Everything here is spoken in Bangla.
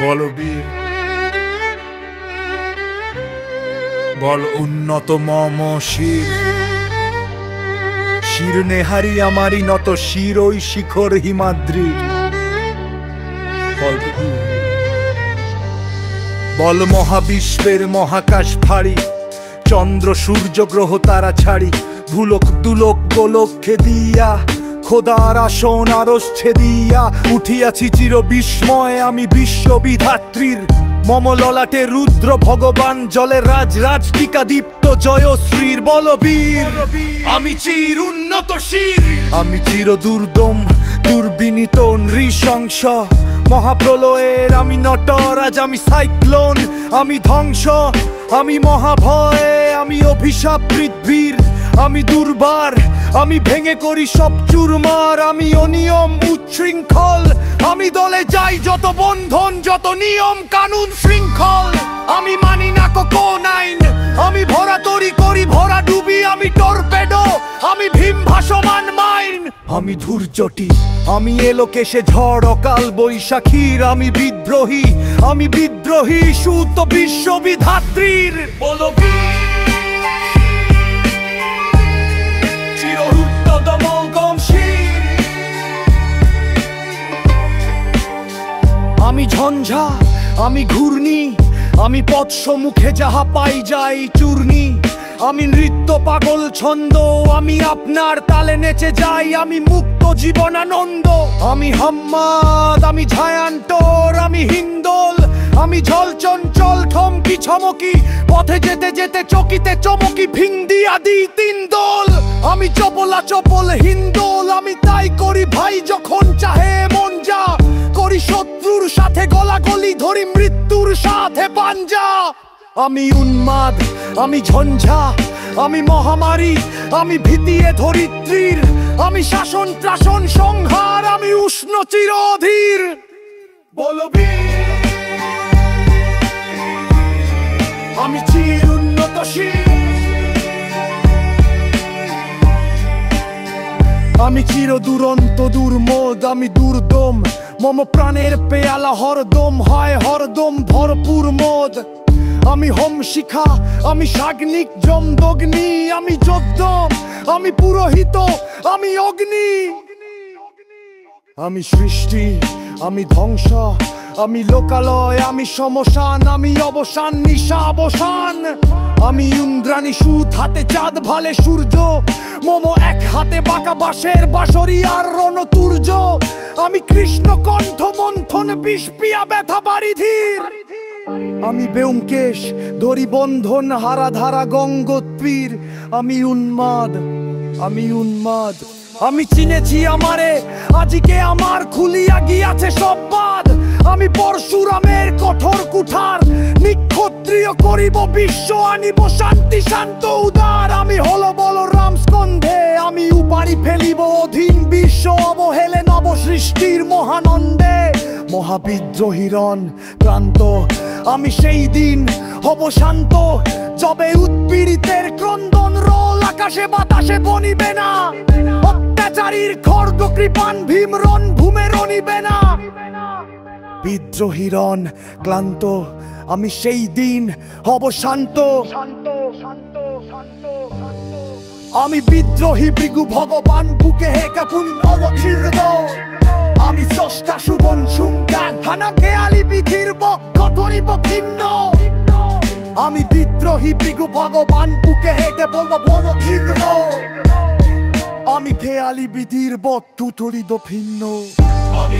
বলবীর বল উন্নত মম শির শির নেহারি আমারি নত শির ওই শিখর হিমাদ্রির বল মহাবিশ্বের মহাকাশ ভারী চন্দ্র সূর্য গ্রহ তারা ছাড়ি ভুলক দুলক গোলক্ষে দিয়া খোদার আসন আরস্থে দিয়া উঠিয়াছি চির বিস্ময় আমি বিশ্ববিধাত্রীর মম ললাটে রুদ্র ভগবান জলে রাজ রাজ টিকা দীপ্ত জয়শ্রীর বলবীর আমি চির উন্নত শির আমি চির দুর্দম দুর্বিনীত নৃশংস মহাপ্রলয়ের আমি নটরাজ আমি সাইক্লোন আমি ধ্বংস আমি মহাভয় আমি অভিশাপ পৃথিবীর আমি দুর্বার আমি ভেঙে করি সব চুরমার আমি অনিয়ম উচ্ছৃঙ্খল আমি দলে যাই যত বন্ধন যত নিয়ম কানুন শৃঙ্খল আমি মানি না কোন আইন আমি ভরা তরি করি ভরা ডুবি আমি টর্পেডো আমি ভীম ভাসমান মাইন আমি ধূর্যটি আমি এলোকেশে ঝড় অকাল বৈশাখীর আমি বিদ্রোহী সুত বিশ্ববিধাত্রীর বলবীর আমি ঝঞ্ঝা আমি ঘূর্ণি আমি পথ সম্মুখে যাহা পাই যাই চূর্ণি আমি নৃত্য পাগল ছন্দ আমি আপনার তালে নেচে যাই আমি মুক্ত জীবনানন্দ আমি হাম্মাদ আমি ছায়ান্তর আমি হিন্দোল আমি ঝল চঞ্চল থমকি ছমকি পথে যেতে যেতে চকিতে চমকি ভিন্দি আদি তিন দোল আমি চপলা চপল হিন্দোল আমি তাই করি ভাই যখন চাহে মন যা করি শত্রুর সাথে গলাগলি ধরি মৃত্যুর সাথে পাঞ্জা আমি উন্মাদ আমি ঝঞ্ঝা আমি মহামারী আমি ভীতিয়ে ধরিত্রীর আমি শাসন ত্রাসন সংহার আমি উষ্ণ চিরধীর বলবীর আমি চির উন্নত শির আমি চির দুরন্ত দুর্মোদ আমি দুর্দম মম প্রাণের পেয়ালা হরদম হয় হরদম ভরপুর মোদ আমি হোম শিখা আমি সাগ্নিক জমদগ্নি আমি যোদ্ধম আমি পুরোহিত আমি অগ্নি আমি সৃষ্টি আমি ধ্বংস আমি লোকালয় আমি শ্মশান আমি অবসান নিশা অবসান আমি ইন্দ্রাণী সুত হাতে চাঁদ ভালে সূর্য মম এক হাতে বাঁকা বাঁশের বাঁশরি আর রণতুর্য আমি কৃষ্ণ কণ্ঠ মন্থন বিষ পিয়া ব্যথা বারিধির আমি ব্যোমকেশ ধরি বন্ধন হারা ধারা গঙ্গোত্রীর আমি উন্মাদ আমি চিনেছি আমারে আজকে আমার খুলিয়া গিয়াছে সব বাদ আমি পরশুরামের কঠোর কুঠার নিক্ষত্রিয় করিব বিশ্ব আনিব শান্তি শান্ত উদার আমি হলো বলরাম স্কন্ধে আমি উপারি ফেলিব অধীন বিশ্ব অবহেলে নব সৃষ্টির মহানন্দে মহাবিদ্রোহীরণ ক্রান্ত আমি সেই দিন হব শান্ত যবে উৎপীড়িতের ক্রন্দন রোল আকাশে বাতাসে বনিবে না অত্যাচারীর খড়গ কৃপান ভীম রণভূমে রণিবে না বিদ্রোহীরণ ক্লান্ত আমি সেই দিন হব শান্ত আমি বিদ্রোহী ভৃগু ভগবান বুকে হেকা পুণ্য অবতীর্ণ আমি স্রষ্টা সুবন সুঙ্গান হানা খেয়ালি বিধির বক্ষ ধরিব ভিন্ন আমি বিদ্রোহী ভৃগু ভগবান বুকে হেঁটে বলবো অবতীর্ণ আমি খেয়ালি বিধির বক্ষ ধরিব ভিন্ন আমি